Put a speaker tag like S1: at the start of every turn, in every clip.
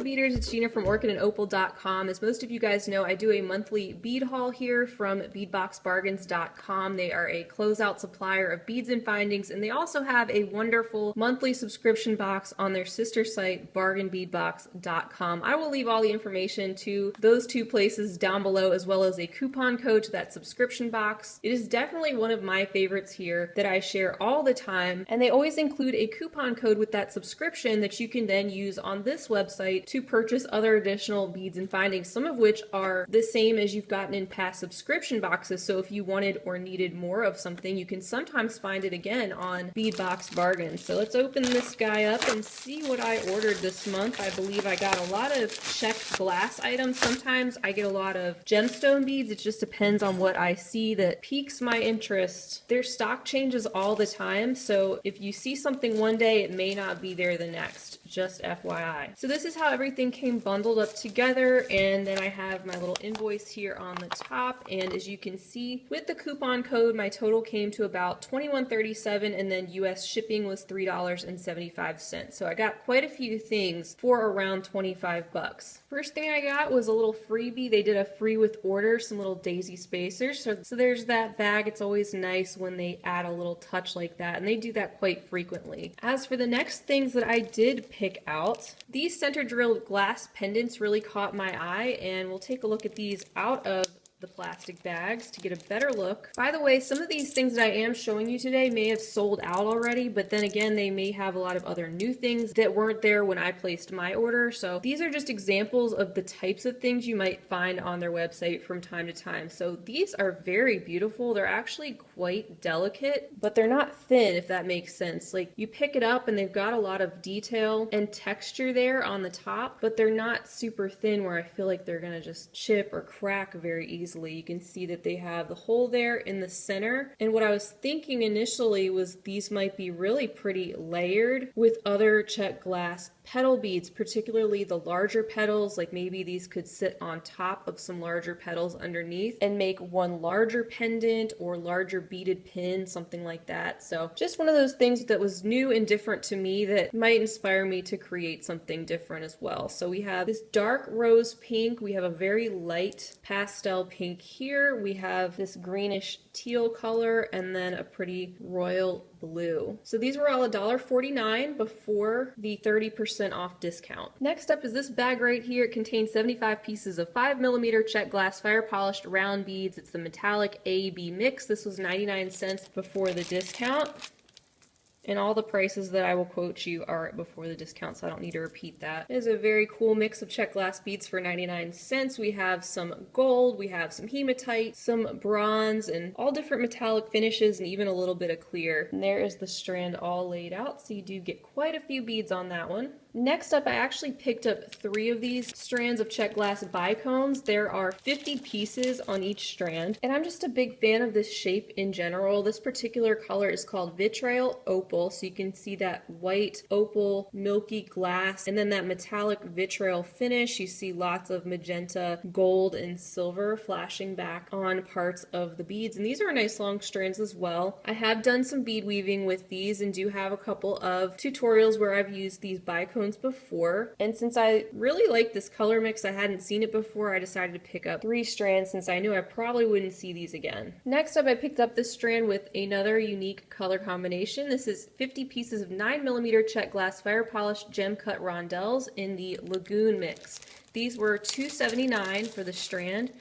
S1: fellow beaders, it's Gina from orchidandopal.com. As most of you guys know, I do a monthly bead haul here from BeadBoxBargains.com. They are a closeout supplier of beads and findings, and they also have a wonderful monthly subscription box on their sister site, BargainBeadBox.com. I will leave all the information to those two places down below, as well as a coupon code to that subscription box. It is definitely one of my favorites here that I share all the time, and they always include a coupon code with that subscription that you can then use on this website to purchase other additional beads and findings, some of which are the same as you've gotten in past subscription boxes. So if you wanted or needed more of something, you can sometimes find it again on BeadBoxBargains. So let's open this guy up and see what I ordered this month. I believe I got a lot of Czech Glass items. Sometimes I get a lot of gemstone beads. It just depends on what I see that piques my interest. Their stock changes all the time, so if you see something one day, it may not be there the next. Just FYI. So this is how everything came bundled up together, and then I have my little invoice here on the top, and as you can see, with the coupon code, my total came to about $21.37, and then US shipping was $3.75. So I got quite a few things for around 25 bucks. First thing I got was a little freebie. They did a free with order, some little daisy spacers. So there's that bag. It's always nice when they add a little touch like that, and they do that quite frequently. As for the next things that I did pick out, these center drilled glass pendants really caught my eye, and we'll take a look at these out of the plastic bags to get a better look. By the way, some of these things that I am showing you today may have sold out already, but then again, they may have a lot of other new things that weren't there when I placed my order. So these are just examples of the types of things you might find on their website from time to time. So these are very beautiful. They're actually quite delicate, but they're not thin, if that makes sense. Like, you pick it up and they've got a lot of detail and texture there on the top, but they're not super thin where I feel like they're gonna just chip or crack very easily. You can see that they have the hole there in the center, and what I was thinking initially was these might be really pretty layered with other Czech Glass petal beads, particularly the larger petals. Like maybe these could sit on top of some larger petals underneath and make one larger pendant or larger beaded pin, something like that. So just one of those things that was new and different to me that might inspire me to create something different as well. So we have this dark rose pink, we have a very light pastel pink here, we have this greenish teal color, and then a pretty royal blue. So these were all $1.49 before the 30% off discount. Next up is this bag right here. It contains 75 pieces of 5mm Czech Glass fire polished round beads. It's the metallic A-B mix. This was 99 cents before the discount. And all the prices that I will quote you are before the discount, so I don't need to repeat that. It is a very cool mix of Czech Glass beads for 99 cents. We have some gold, we have some hematite, some bronze, and all different metallic finishes, and even a little bit of clear. And there is the strand all laid out, so you do get quite a few beads on that one. Next up, I actually picked up 3 of these strands of Czech Glass bicones. There are 50 pieces on each strand, and I'm just a big fan of this shape in general. This particular color is called Vitriol Opal, so you can see that white opal milky glass, and then that metallic vitriol finish. You see lots of magenta, gold, and silver flashing back on parts of the beads, and these are nice long strands as well. I have done some bead weaving with these and do have a couple of tutorials where I've used these bicones before, and since I really like this color mix, I hadn't seen it before, I decided to pick up 3 strands since I knew I probably wouldn't see these again. Next up, I picked up this strand with another unique color combination. This is 50 pieces of 9mm Czech Glass fire polished gem cut rondelles in the Lagoon mix. These were $2.79 for the strand.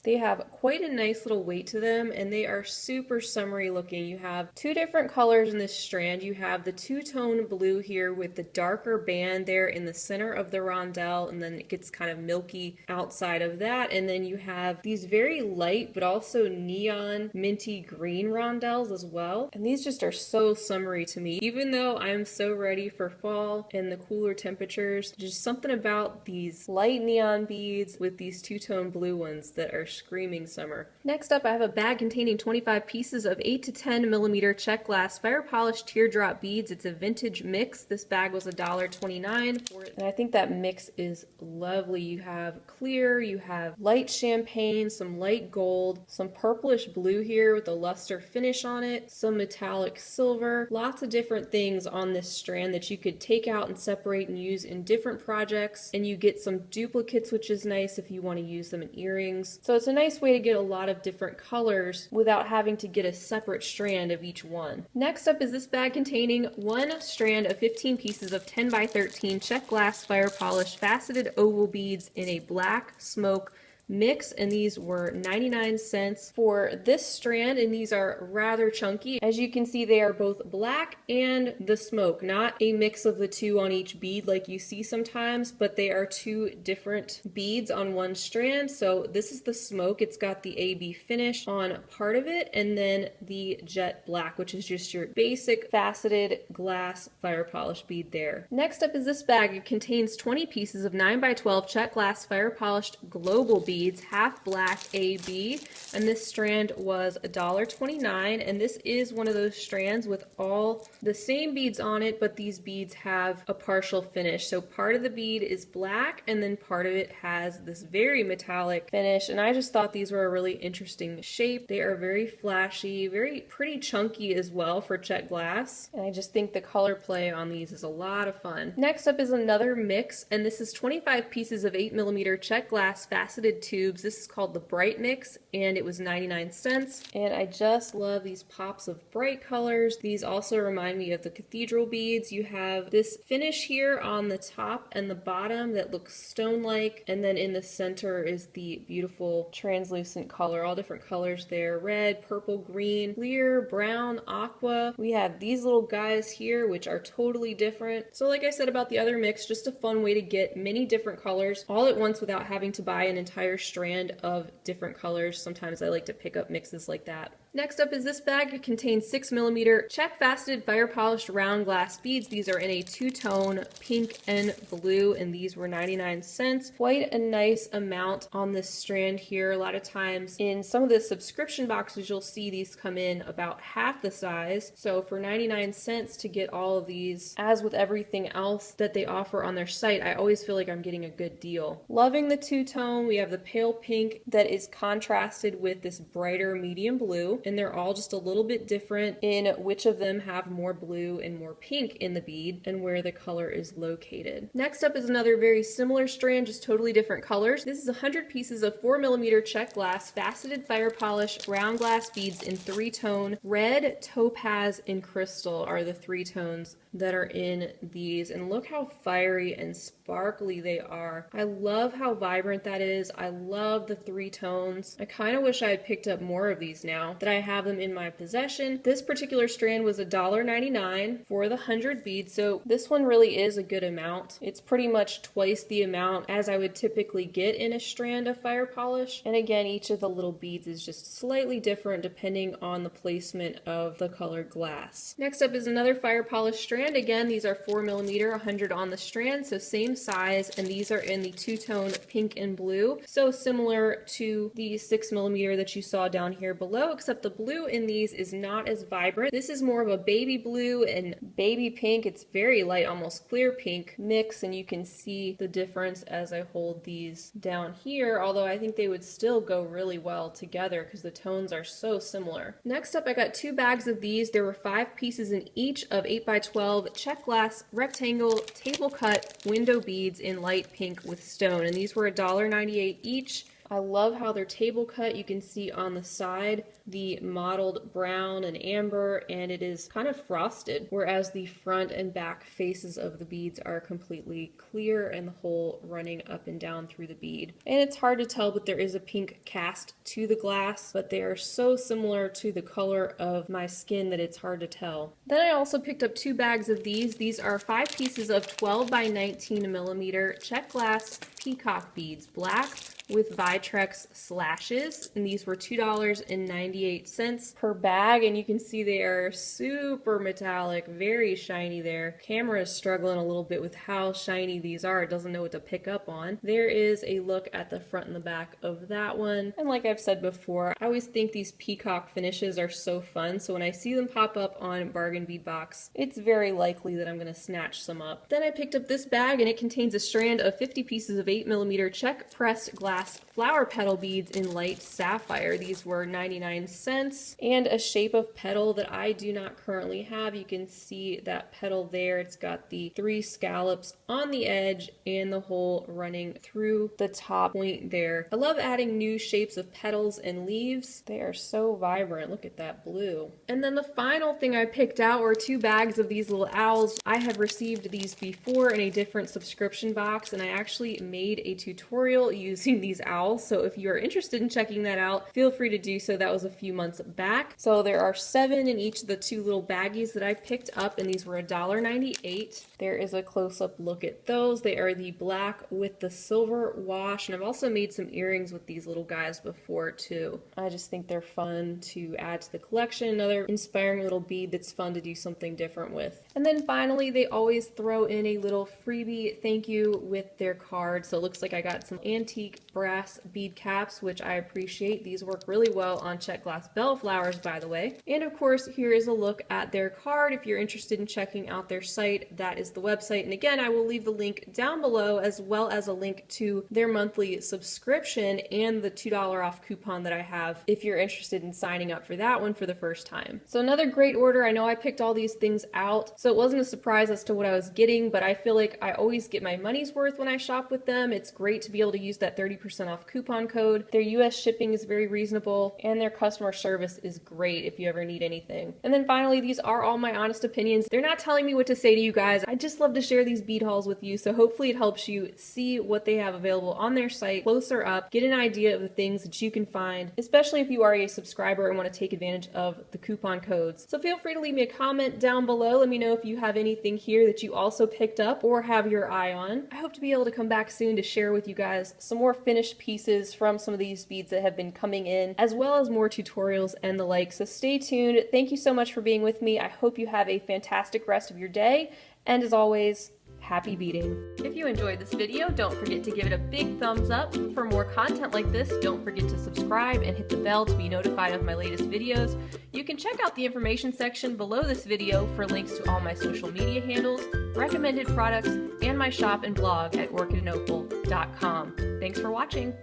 S1: They have quite a nice little weight to them, and they are super summery looking. You have 2 different colors in this strand. You have the two-tone blue here with the darker band there in the center of the rondelle, and then it gets kind of milky outside of that. And then you have these very light but also neon minty green rondelles as well. And these just are so summery to me. Even though I'm so ready for fall and the cooler temperatures, just something about these light neon beads with these two-tone blue ones that are screaming summer. Next up, I have a bag containing 25 pieces of 8 to 10 millimeter Czech Glass fire polished teardrop beads. It's a vintage mix. This bag was $1.29 for it, and I think that mix is lovely. You have clear, you have light champagne, some light gold, some purplish blue here with a luster finish on it, some metallic silver, lots of different things on this strand that you could take out and separate and use in different projects, and you get some duplicates, which is nice if you want to use them in earrings. So it's a nice way to get a lot of different colors without having to get a separate strand of each one. Next up is this bag containing one strand of 15 pieces of 10 by 13 Czech Glass fire polished faceted oval beads in a black smoke mix, and these were 99 cents for this strand, and these are rather chunky. As you can see, they are both black and the smoke, not a mix of the two on each bead like you see sometimes, but they are two different beads on one strand. So this is the smoke. It's got the AB finish on part of it, and then the jet black, which is just your basic faceted glass fire polished bead there. Next up is this bag. It contains 20 pieces of 9 by 12 Czech Glass fire polished global beads, half black AB, and this strand was $1.29, and this is one of those strands with all the same beads on it, but these beads have a partial finish. So part of the bead is black and then part of it has this very metallic finish, and I just thought these were a really interesting shape. They are very flashy, very pretty chunky as well for Czech Glass, and I just think the color play on these is a lot of fun. Next up is another mix, and this is 25 pieces of 8 millimeter Czech Glass faceted tubes. This is called the Brite mix, and it was 99 cents, and I just love these pops of bright colors. These also remind me of the cathedral beads. You have this finish here on the top and the bottom that looks stone-like, and then in the center is the beautiful translucent color, all different colors there: red, purple, green, clear, brown, aqua. We have these little guys here which are totally different. So like I said about the other mix, just a fun way to get many different colors all at once without having to buy an entire strand of different colors. Sometimes I like to pick up mixes like that. Next up is this bag. It contains 6 millimeter Czech faceted fire polished round glass beads. These are in a two-tone pink and blue, and these were 99 cents. Quite a nice amount on this strand here. A lot of times in some of the subscription boxes you'll see these come in about half the size. So for 99 cents to get all of these, as with everything else that they offer on their site, I always feel like I'm getting a good deal. Loving the two-tone. We have the pale pink that is contrasted with this brighter medium blue, and they're all just a little bit different in which of them have more blue and more pink in the bead and where the color is located. Next up is another very similar strand, just totally different colors. This is 100 pieces of 4 millimeter Czech Glass faceted fire polish round glass beads in 3-tone. Red, topaz, and crystal are the 3 tones that are in these, and look how fiery and sparkly they are. I love how vibrant that is. I love the 3 tones. I kind of wish I had picked up more of these now that I have them in my possession. This particular strand was $1.99 for the 100 beads, so this one really is a good amount. It's pretty much twice the amount as I would typically get in a strand of fire polish, and again, each of the little beads is just slightly different depending on the placement of the colored glass. Next up is another fire polish strand. Again, these are 4 millimeter, 100 on the strand, so same size, and these are in the two-tone pink and blue, so similar to the 6 millimeter that you saw down here below, except the blue in these is not as vibrant. This is more of a baby blue and baby pink. It's very light, almost clear pink mix, and you can see the difference as I hold these down here, although I think they would still go really well together because the tones are so similar. Next up, I got 2 bags of these. There were 5 pieces in each of 8 by 12 Czech Glass rectangle table cut window beads in light pink with stone, and these were $1.98 each. I love how they're table cut. You can see on the side the mottled brown and amber, and it is kind of frosted, whereas the front and back faces of the beads are completely clear and the whole running up and down through the bead. And it's hard to tell, but there is a pink cast to the glass, but they are so similar to the color of my skin that it's hard to tell. Then I also picked up 2 bags of these. These are 5 pieces of 12 by 19 millimeter Czech Glass Peacock beads, black, with Vitrex slashes, and these were $2.98 per bag, and you can see they are super metallic, very shiny there. Camera is struggling a little bit with how shiny these are. It doesn't know what to pick up on. There is a look at the front and the back of that one, and like I've said before, I always think these peacock finishes are so fun, so when I see them pop up on Bargain Bead Box, it's very likely that I'm going to snatch some up. Then I picked up this bag, and it contains a strand of 50 pieces of 8mm Czech pressed glass flower petal beads in light sapphire. These were 99 cents, and a shape of petal that I do not currently have. You can see that petal there. It's got the 3 scallops on the edge and the hole running through the top point there. I love adding new shapes of petals and leaves. They are so vibrant. Look at that blue. And then the final thing I picked out were 2 bags of these little owls. I have received these before in a different subscription box, and I actually made a tutorial using these owls, so if you are interested in checking that out, feel free to do so. That was a few months back. So there are 7 in each of the 2 little baggies that I picked up, and these were $1.98. There is a close-up look at those. They are the black with the silver wash, and I've also made some earrings with these little guys before too. I just think they're fun to add to the collection. Another inspiring little bead that's fun to do something different with. And then finally, they always throw in a little freebie thank you with their card. So it looks like I got some antique brass bead caps, which I appreciate. These work really well on Czech Glass bellflowers, by the way. And of course, here is a look at their card. If you're interested in checking out their site, that is the website. And again, I will leave the link down below, as well as a link to their monthly subscription and the $2 off coupon that I have if you're interested in signing up for that one for the first time. So another great order. I know I picked all these things out, so it wasn't a surprise as to what I was getting, but I feel like I always get my money's worth when I shop with them. It's great to be able to use that 30% off coupon code. Their US shipping is very reasonable, and their customer service is great if you ever need anything. And then finally, these are all my honest opinions. They're not telling me what to say to you guys. I just love to share these bead hauls with you, so hopefully it helps you see what they have available on their site closer up, get an idea of the things that you can find, especially if you are a subscriber and want to take advantage of the coupon codes. So feel free to leave me a comment down below. Let me know if you have anything here that you also picked up or have your eye on. I hope to be able to come back soon to share with you guys some more finished pieces from some of these beads that have been coming in, as well as more tutorials and the like. So stay tuned. Thank you so much for being with me. I hope you have a fantastic rest of your day, and as always, happy beading. If you enjoyed this video, don't forget to give it a big thumbs up. For more content like this, don't forget to subscribe and hit the bell to be notified of my latest videos. You can check out the information section below this video for links to all my social media handles, recommended products, and my shop and blog at orchidandopal.com. Thanks for watching.